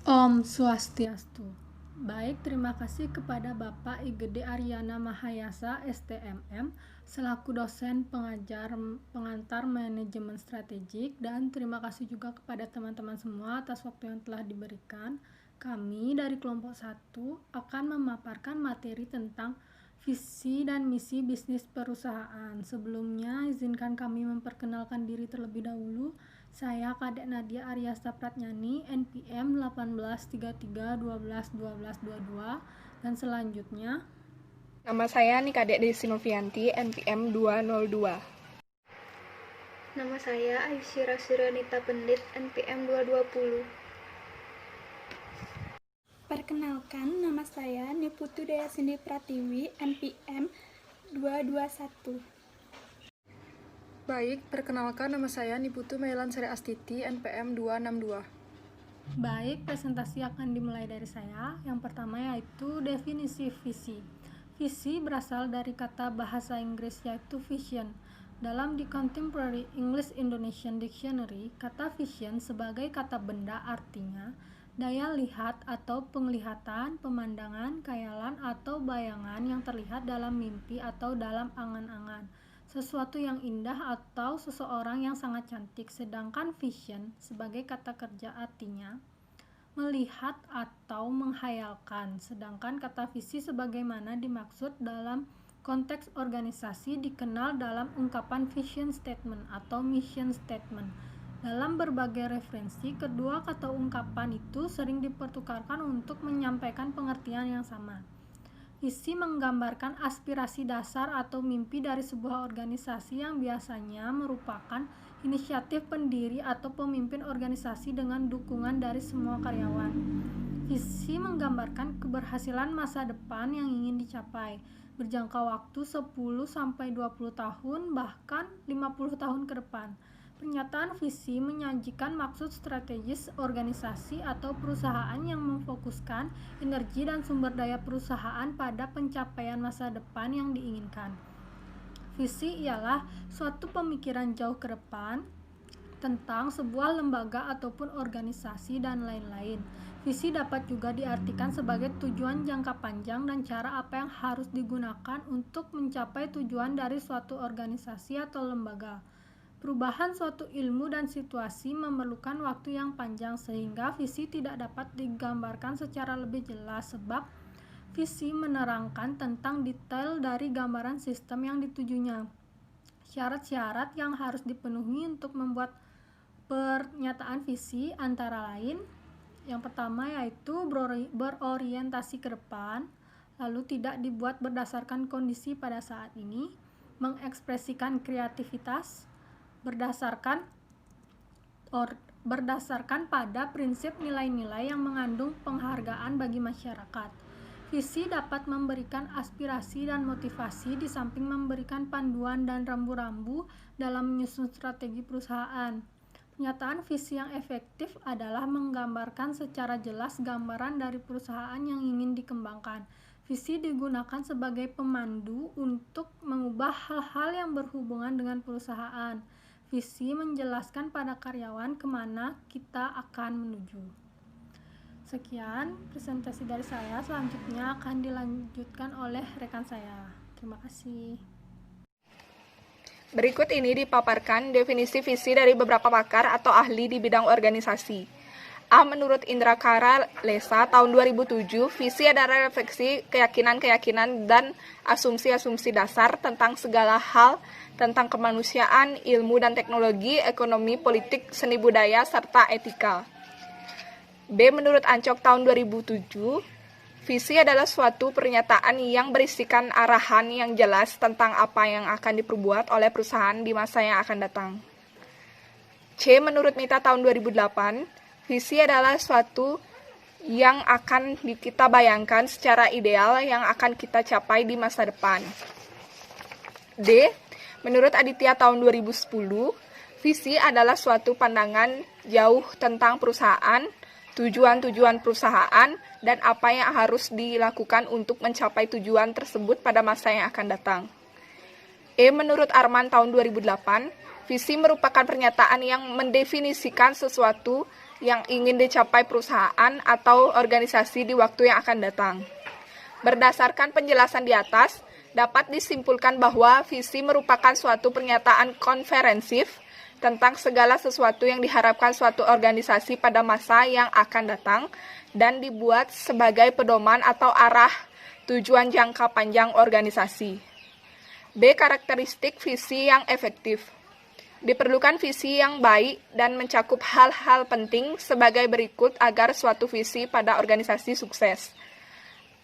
Om Swastiastu. Baik, terima kasih kepada Bapak Igede Aryana Mahayasa, STMM, selaku dosen pengantar manajemen strategik, dan terima kasih juga kepada teman-teman semua atas waktu yang telah diberikan. Kami dari kelompok 1 akan memaparkan materi tentang visi dan misi bisnis perusahaan. Sebelumnya, izinkan kami memperkenalkan diri terlebih dahulu. Saya Kadek Nadia Aryasta Pratnyani, NPM 1833121222, dan selanjutnya Nama saya Nikadek Desi Novianti, NPM 202. Nama saya Ayushira Suryanita Pendit, NPM 220. Perkenalkan, nama saya Niputu Dea Cindy Pratiwi, NPM 221. Baik, perkenalkan nama saya Niputu Mailan Sari Astiti, NPM 262. Baik, presentasi akan dimulai dari saya. Yang pertama yaitu definisi visi. Visi berasal dari kata bahasa Inggris yaitu vision. Dalam The Contemporary English Indonesian Dictionary, kata vision sebagai kata benda artinya daya lihat atau penglihatan, pemandangan, khayalan atau bayangan yang terlihat dalam mimpi atau dalam angan-angan. Sesuatu yang indah atau seseorang yang sangat cantik. Sedangkan vision sebagai kata kerja artinya melihat atau menghayalkan. Sedangkan kata visi sebagaimana dimaksud dalam konteks organisasi dikenal dalam ungkapan vision statement atau mission statement. Dalam berbagai referensi, kedua kata ungkapan itu sering dipertukarkan untuk menyampaikan pengertian yang sama. Visi menggambarkan aspirasi dasar atau mimpi dari sebuah organisasi yang biasanya merupakan inisiatif pendiri atau pemimpin organisasi dengan dukungan dari semua karyawan. Visi menggambarkan keberhasilan masa depan yang ingin dicapai, berjangka waktu 10-20 tahun, bahkan 50 tahun ke depan. Pernyataan visi menyajikan maksud strategis organisasi atau perusahaan yang memfokuskan energi dan sumber daya perusahaan pada pencapaian masa depan yang diinginkan. Visi ialah suatu pemikiran jauh ke depan tentang sebuah lembaga ataupun organisasi dan lain-lain. Visi dapat juga diartikan sebagai tujuan jangka panjang dan cara apa yang harus digunakan untuk mencapai tujuan dari suatu organisasi atau lembaga. Perubahan suatu ilmu dan situasi memerlukan waktu yang panjang sehingga visi tidak dapat digambarkan secara lebih jelas sebab visi menerangkan tentang detail dari gambaran sistem yang ditujunya. Syarat-syarat yang harus dipenuhi untuk membuat pernyataan visi antara lain yang pertama yaitu berorientasi ke depan, lalu tidak dibuat berdasarkan kondisi pada saat ini, mengekspresikan kreativitas, berdasarkan pada prinsip nilai-nilai yang mengandung penghargaan bagi masyarakat. Visi dapat memberikan aspirasi dan motivasi di samping memberikan panduan dan rambu-rambu dalam menyusun strategi perusahaan. Pernyataan visi yang efektif adalah menggambarkan secara jelas gambaran dari perusahaan yang ingin dikembangkan. Visi digunakan sebagai pemandu untuk mengubah hal-hal yang berhubungan dengan perusahaan. Visi menjelaskan pada karyawan kemana kita akan menuju. Sekian presentasi dari saya, selanjutnya akan dilanjutkan oleh rekan saya. Terima kasih. Berikut ini dipaparkan definisi visi dari beberapa pakar atau ahli di bidang organisasi. Menurut Indra Kara Lesa tahun 2007, visi adalah refleksi keyakinan-keyakinan dan asumsi-asumsi dasar tentang segala hal tentang kemanusiaan, ilmu dan teknologi, ekonomi, politik, seni budaya, serta etika. Menurut Ancok tahun 2007, visi adalah suatu pernyataan yang berisikan arahan yang jelas tentang apa yang akan diperbuat oleh perusahaan di masa yang akan datang. Menurut Mita tahun 2008, visi adalah suatu yang akan kita bayangkan secara ideal yang akan kita capai di masa depan. Menurut Aditya tahun 2010, visi adalah suatu pandangan jauh tentang perusahaan, tujuan-tujuan perusahaan, dan apa yang harus dilakukan untuk mencapai tujuan tersebut pada masa yang akan datang. Menurut Arman tahun 2008, visi merupakan pernyataan yang mendefinisikan sesuatu yang ingin dicapai perusahaan atau organisasi di waktu yang akan datang. Berdasarkan penjelasan di atas, dapat disimpulkan bahwa visi merupakan suatu pernyataan konferensif tentang segala sesuatu yang diharapkan suatu organisasi pada masa yang akan datang dan dibuat sebagai pedoman atau arah tujuan jangka panjang organisasi. B. Karakteristik visi yang efektif. Diperlukan visi yang baik dan mencakup hal-hal penting sebagai berikut agar suatu visi pada organisasi sukses.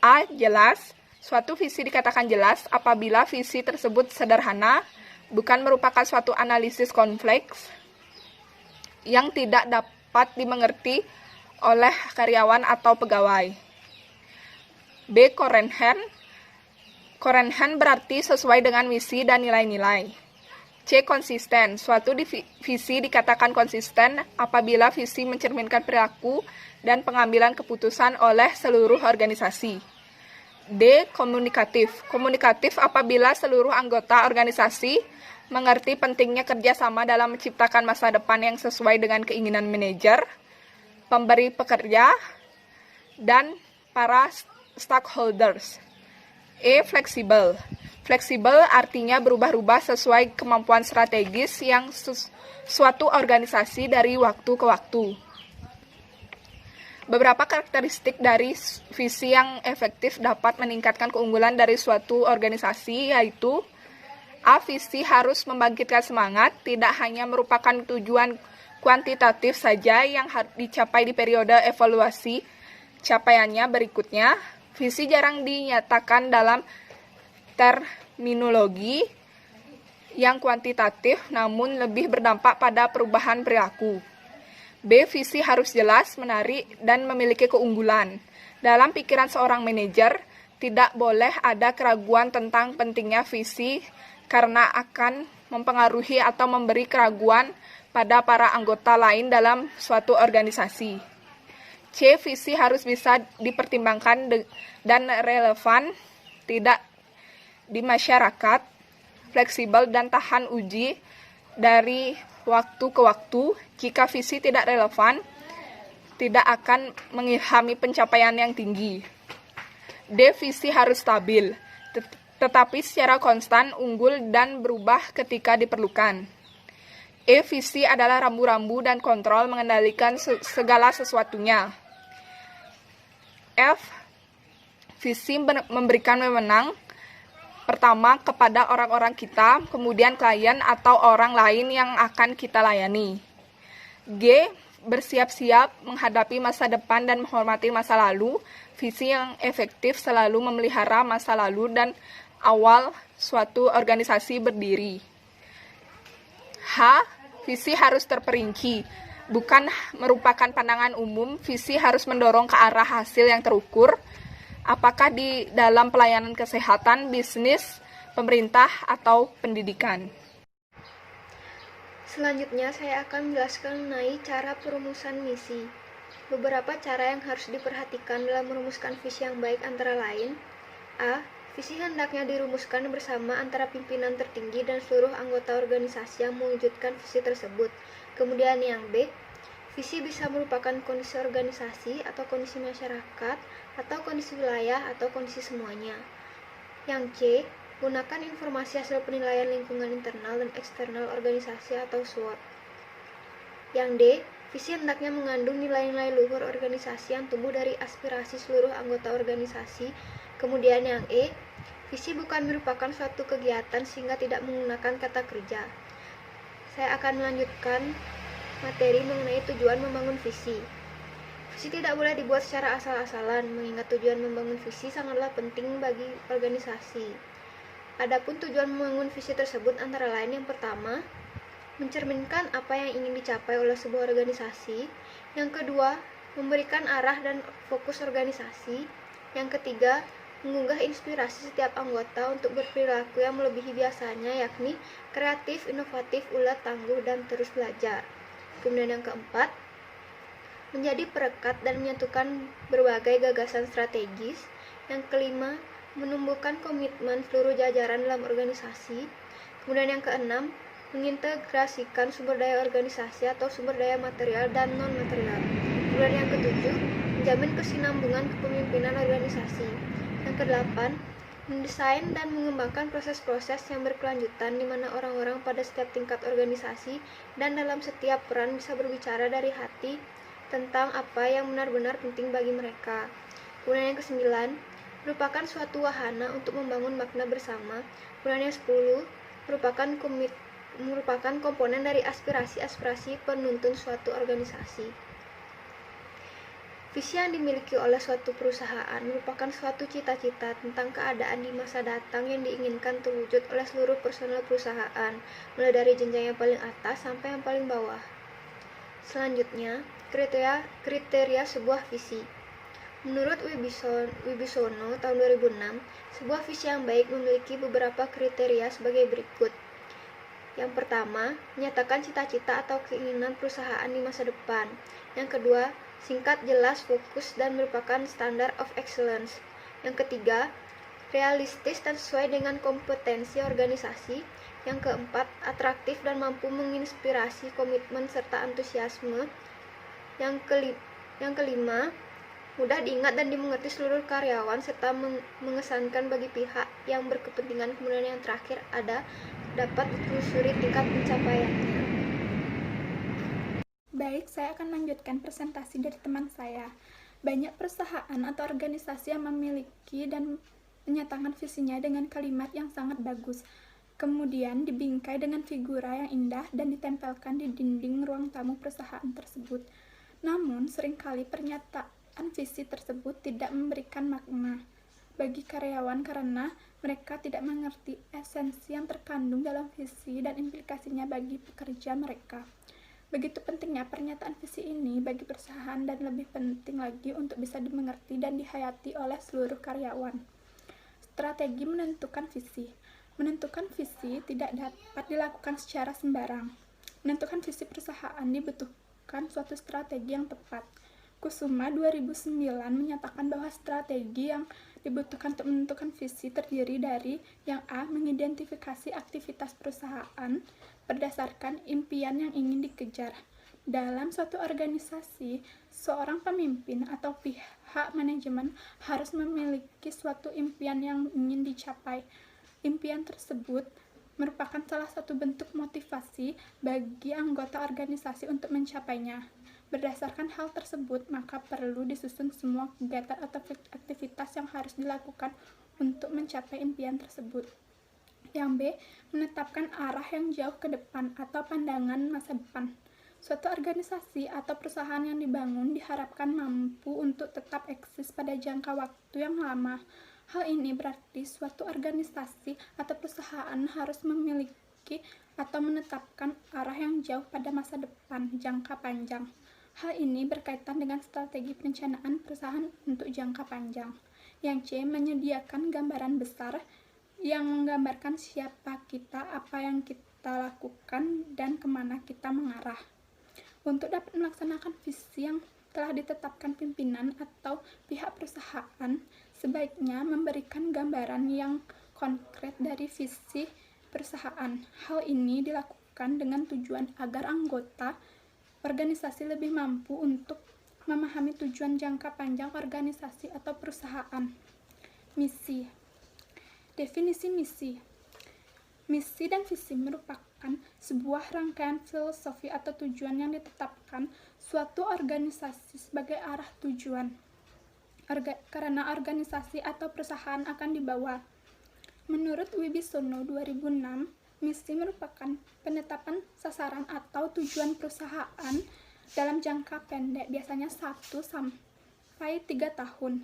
A. Jelas. Suatu visi dikatakan jelas apabila visi tersebut sederhana, bukan merupakan suatu analisis kompleks yang tidak dapat dimengerti oleh karyawan atau pegawai. B. Koherent. Koherent berarti sesuai dengan misi dan nilai-nilai. C. Konsisten. Suatu visi dikatakan konsisten apabila visi mencerminkan perilaku dan pengambilan keputusan oleh seluruh organisasi. D. Komunikatif. Komunikatif apabila seluruh anggota organisasi mengerti pentingnya kerjasama dalam menciptakan masa depan yang sesuai dengan keinginan manajer, pemberi pekerja, dan para stakeholders. E. Fleksibel. Fleksibel artinya berubah-ubah sesuai kemampuan strategis yang suatu organisasi dari waktu ke waktu. Beberapa karakteristik dari visi yang efektif dapat meningkatkan keunggulan dari suatu organisasi, yaitu A. Visi harus membangkitkan semangat, tidak hanya merupakan tujuan kuantitatif saja yang harus dicapai di periode evaluasi capaiannya berikutnya. Visi jarang dinyatakan dalam terminologi yang kuantitatif, namun lebih berdampak pada perubahan perilaku. B. Visi harus jelas, menarik, dan memiliki keunggulan. Dalam pikiran seorang manajer, tidak boleh ada keraguan tentang pentingnya visi karena akan mempengaruhi atau memberi keraguan pada para anggota lain dalam suatu organisasi. C. Visi harus bisa dipertimbangkan dan relevan, tidak di masyarakat, fleksibel dan tahan uji dari waktu ke waktu. Jika visi tidak relevan, tidak akan mengilhami pencapaian yang tinggi. D. Visi harus stabil, tetapi secara konstan, unggul, dan berubah ketika diperlukan. E. Visi adalah rambu-rambu dan kontrol mengendalikan segala sesuatunya. F. Visi memberikan wewenang pertama kepada orang-orang kita, kemudian klien atau orang lain yang akan kita layani. G. Bersiap-siap menghadapi masa depan dan menghormati masa lalu. Visi yang efektif selalu memelihara masa lalu dan awal suatu organisasi berdiri. H. Visi harus terperinci, bukan merupakan pandangan umum. Visi harus mendorong ke arah hasil yang terukur, apakah di dalam pelayanan kesehatan, bisnis, pemerintah, atau pendidikan. Selanjutnya, saya akan menjelaskan mengenai cara perumusan misi. Beberapa cara yang harus diperhatikan dalam merumuskan visi yang baik antara lain: A. Visi hendaknya dirumuskan bersama antara pimpinan tertinggi dan seluruh anggota organisasi yang mewujudkan visi tersebut. Kemudian yang B, visi bisa merupakan kondisi organisasi atau kondisi masyarakat atau kondisi wilayah atau kondisi semuanya. Yang C, gunakan informasi hasil penilaian lingkungan internal dan eksternal organisasi atau SWOT. Yang D, visi hendaknya mengandung nilai-nilai luhur organisasi yang tumbuh dari aspirasi seluruh anggota organisasi. Kemudian yang E, visi bukan merupakan suatu kegiatan sehingga tidak menggunakan kata kerja. Saya akan melanjutkan materi mengenai tujuan membangun visi. Visi tidak boleh dibuat secara asal-asalan, mengingat tujuan membangun visi sangatlah penting bagi organisasi. Adapun tujuan membangun visi tersebut antara lain: yang pertama, mencerminkan apa yang ingin dicapai oleh sebuah organisasi. Yang kedua, memberikan arah dan fokus organisasi. Yang ketiga, mengunggah inspirasi setiap anggota untuk berperilaku yang melebihi biasanya, yakni kreatif, inovatif, ulet, tangguh, dan terus belajar. Kemudian yang keempat, menjadi perekat dan menyatukan berbagai gagasan strategis. Yang kelima, menumbuhkan komitmen seluruh jajaran dalam organisasi. Kemudian yang keenam, mengintegrasikan sumber daya organisasi atau sumber daya material dan non-material. Kemudian yang ketujuh, menjamin kesinambungan kepemimpinan organisasi. Yang kedelapan, mendesain dan mengembangkan proses-proses yang berkelanjutan di mana orang-orang pada setiap tingkat organisasi dan dalam setiap peran bisa berbicara dari hati tentang apa yang benar-benar penting bagi mereka. Kemudian yang kesembilan, merupakan suatu wahana untuk membangun makna bersama. Kemudian yang 10, merupakan komponen dari aspirasi-aspirasi penuntun suatu organisasi. Visi yang dimiliki oleh suatu perusahaan merupakan suatu cita-cita tentang keadaan di masa datang yang diinginkan terwujud oleh seluruh personel perusahaan, mulai dari jenjang yang paling atas sampai yang paling bawah. Selanjutnya, kriteria sebuah visi. Menurut Wibisono tahun 2006, sebuah visi yang baik memiliki beberapa kriteria sebagai berikut. Yang pertama, menyatakan cita-cita atau keinginan perusahaan di masa depan. Yang kedua, singkat, jelas, fokus, dan merupakan standard of excellence. Yang ketiga, realistis dan sesuai dengan kompetensi organisasi. Yang keempat, atraktif dan mampu menginspirasi komitmen serta antusiasme. Yang kelima, mudah diingat dan dimengerti seluruh karyawan serta mengesankan bagi pihak yang berkepentingan. Kemudian yang terakhir dapat ditelusuri tingkat pencapaiannya. Baik, saya akan lanjutkan presentasi dari teman saya. Banyak perusahaan atau organisasi yang memiliki dan menyatakan visinya dengan kalimat yang sangat bagus, kemudian dibingkai dengan figura yang indah dan ditempelkan di dinding ruang tamu perusahaan tersebut. Namun, seringkali pernyataan visi tersebut tidak memberikan makna bagi karyawan karena mereka tidak mengerti esensi yang terkandung dalam visi dan implikasinya bagi pekerja mereka. Begitu pentingnya pernyataan visi ini bagi perusahaan dan lebih penting lagi untuk bisa dimengerti dan dihayati oleh seluruh karyawan. Strategi menentukan visi. Menentukan visi tidak dapat dilakukan secara sembarang. Menentukan visi perusahaan dibutuhkan suatu strategi yang tepat. Kusuma 2009 menyatakan bahwa strategi yang dibutuhkan untuk menentukan visi terdiri dari yang A. Mengidentifikasi aktivitas perusahaan berdasarkan impian yang ingin dikejar. Dalam suatu organisasi, seorang pemimpin atau pihak manajemen harus memiliki suatu impian yang ingin dicapai. Impian tersebut merupakan salah satu bentuk motivasi bagi anggota organisasi untuk mencapainya. Berdasarkan hal tersebut, maka perlu disusun semua kegiatan atau aktivitas yang harus dilakukan untuk mencapai impian tersebut. Yang B. Menetapkan arah yang jauh ke depan atau pandangan masa depan. Suatu organisasi atau perusahaan yang dibangun diharapkan mampu untuk tetap eksis pada jangka waktu yang lama. Hal ini berarti suatu organisasi atau perusahaan harus memiliki atau menetapkan arah yang jauh pada masa depan jangka panjang. Hal ini berkaitan dengan strategi perencanaan perusahaan untuk jangka panjang. Yang C. Menyediakan gambaran besar yang menggambarkan siapa kita, apa yang kita lakukan, dan kemana kita mengarah. Untuk dapat melaksanakan visi yang telah ditetapkan pimpinan atau pihak perusahaan, sebaiknya memberikan gambaran yang konkret dari visi perusahaan. Hal ini dilakukan dengan tujuan agar anggota organisasi lebih mampu untuk memahami tujuan jangka panjang organisasi atau perusahaan. Misi. Definisi misi. Misi dan visi merupakan sebuah rangkaian filosofi atau tujuan yang ditetapkan suatu organisasi sebagai arah tujuan. Karena organisasi atau perusahaan akan dibawa. Menurut Wibisono 2006, misi merupakan penetapan sasaran atau tujuan perusahaan dalam jangka pendek, biasanya 1 sampai 3 tahun.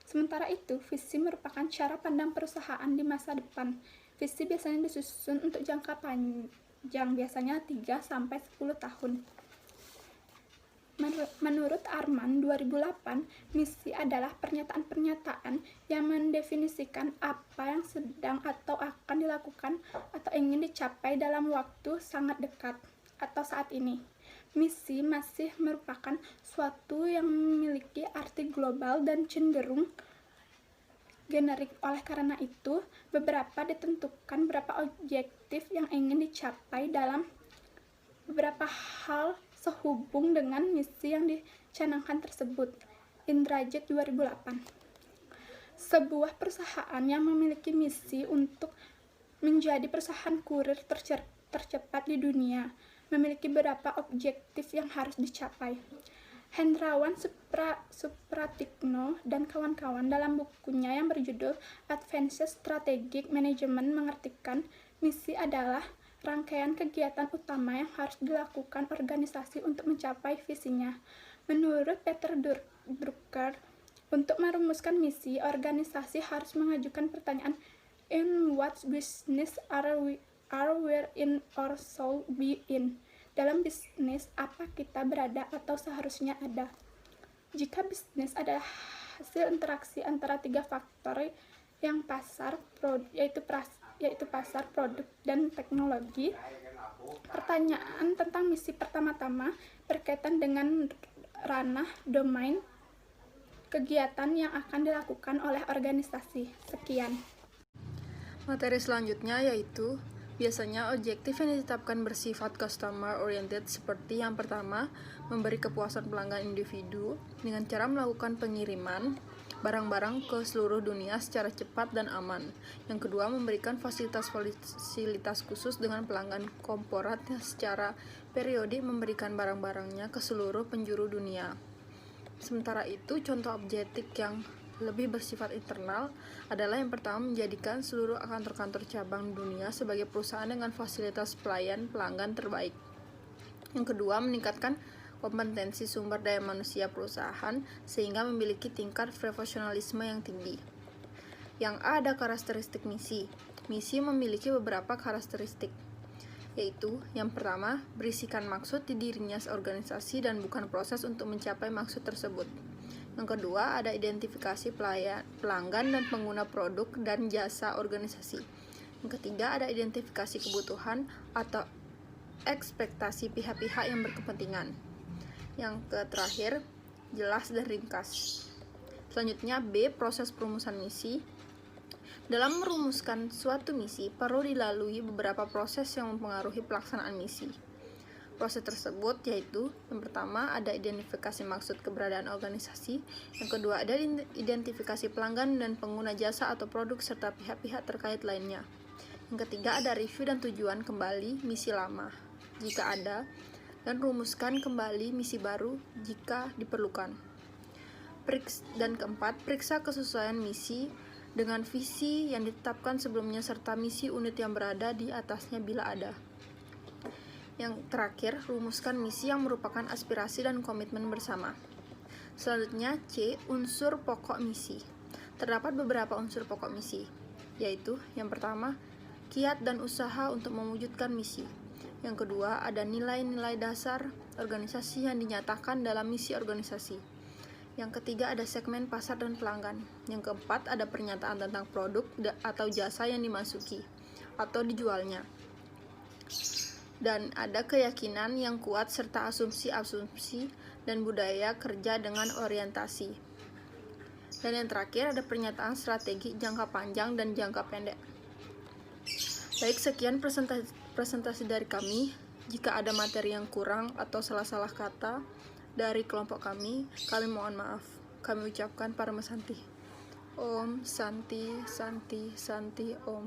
Sementara itu, visi merupakan cara pandang perusahaan di masa depan. Visi biasanya disusun untuk jangka panjang, biasanya 3 sampai 10 tahun. Menurut Arman 2008, misi adalah pernyataan-pernyataan yang mendefinisikan apa yang sedang atau akan dilakukan atau ingin dicapai dalam waktu sangat dekat atau saat ini. Misi masih merupakan suatu yang memiliki arti global dan cenderung generik. Oleh karena itu, beberapa ditentukan berapa objektif yang ingin dicapai dalam beberapa hal sehubung dengan misi yang dicanangkan tersebut. Indrajit 2008. Sebuah perusahaan yang memiliki misi untuk menjadi perusahaan kurir tercepat di dunia memiliki beberapa objektif yang harus dicapai. Hendrawan Supratikno dan kawan-kawan dalam bukunya yang berjudul Advanced Strategic Management mengartikan misi adalah rangkaian kegiatan utama yang harus dilakukan organisasi untuk mencapai visinya. Menurut Peter Drucker, untuk merumuskan misi, organisasi harus mengajukan pertanyaan, in what business are we in or shall be in? Dalam bisnis, apa kita berada atau seharusnya ada? Jika bisnis adalah hasil interaksi antara tiga faktor yang yaitu pasar, produk, dan teknologi, pertanyaan tentang misi pertama-tama berkaitan dengan ranah domain kegiatan yang akan dilakukan oleh organisasi. Sekian. Materi selanjutnya yaitu biasanya objektif yang ditetapkan bersifat customer oriented seperti yang pertama, memberi kepuasan pelanggan individu dengan cara melakukan pengiriman barang-barang ke seluruh dunia secara cepat dan aman. Yang kedua, memberikan fasilitas khusus dengan pelanggan korporat yang secara periodik memberikan barang-barangnya ke seluruh penjuru dunia. Sementara itu, contoh objektif yang lebih bersifat internal adalah yang pertama, menjadikan seluruh kantor-kantor cabang dunia sebagai perusahaan dengan fasilitas pelayan pelanggan terbaik. Yang kedua, meningkatkan kompetensi sumber daya manusia perusahaan sehingga memiliki tingkat profesionalisme yang tinggi. Yang A, ada karakteristik misi. Misi memiliki beberapa karakteristik, yaitu yang pertama, berisikan maksud di dirinya organisasi dan bukan proses untuk mencapai maksud tersebut. Yang kedua, ada identifikasi pelanggan dan pengguna produk dan jasa organisasi. Yang ketiga, ada identifikasi kebutuhan atau ekspektasi pihak-pihak yang berkepentingan. Yang terakhir, jelas dan ringkas. Selanjutnya B, proses perumusan misi. Dalam merumuskan suatu misi, perlu dilalui beberapa proses yang mempengaruhi pelaksanaan misi. Proses tersebut yaitu, yang pertama, ada identifikasi maksud keberadaan organisasi. Yang kedua, ada identifikasi pelanggan dan pengguna jasa atau produk serta pihak-pihak terkait lainnya. Yang ketiga, ada review dan tujuan kembali misi lama, jika ada, dan rumuskan kembali misi baru jika diperlukan. Dan keempat, periksa kesesuaian misi dengan visi yang ditetapkan sebelumnya serta misi unit yang berada di atasnya bila ada. Yang terakhir, rumuskan misi yang merupakan aspirasi dan komitmen bersama. Selanjutnya C, unsur pokok misi. Terdapat beberapa unsur pokok misi, yaitu yang pertama, kiat dan usaha untuk mewujudkan misi. Yang kedua, ada nilai-nilai dasar organisasi yang dinyatakan dalam misi organisasi. Yang ketiga, ada segmen pasar dan pelanggan. Yang keempat, ada pernyataan tentang produk atau jasa yang dimasuki atau dijualnya. Dan ada keyakinan yang kuat serta asumsi-asumsi dan budaya kerja dengan orientasi. Dan yang terakhir, ada pernyataan strategi jangka panjang dan jangka pendek. Baik, sekian presentasi dari kami. Jika ada materi yang kurang atau salah-salah kata dari kelompok kami mohon maaf. Kami ucapkan Parama Santi. Om Santi Santi Santi Om.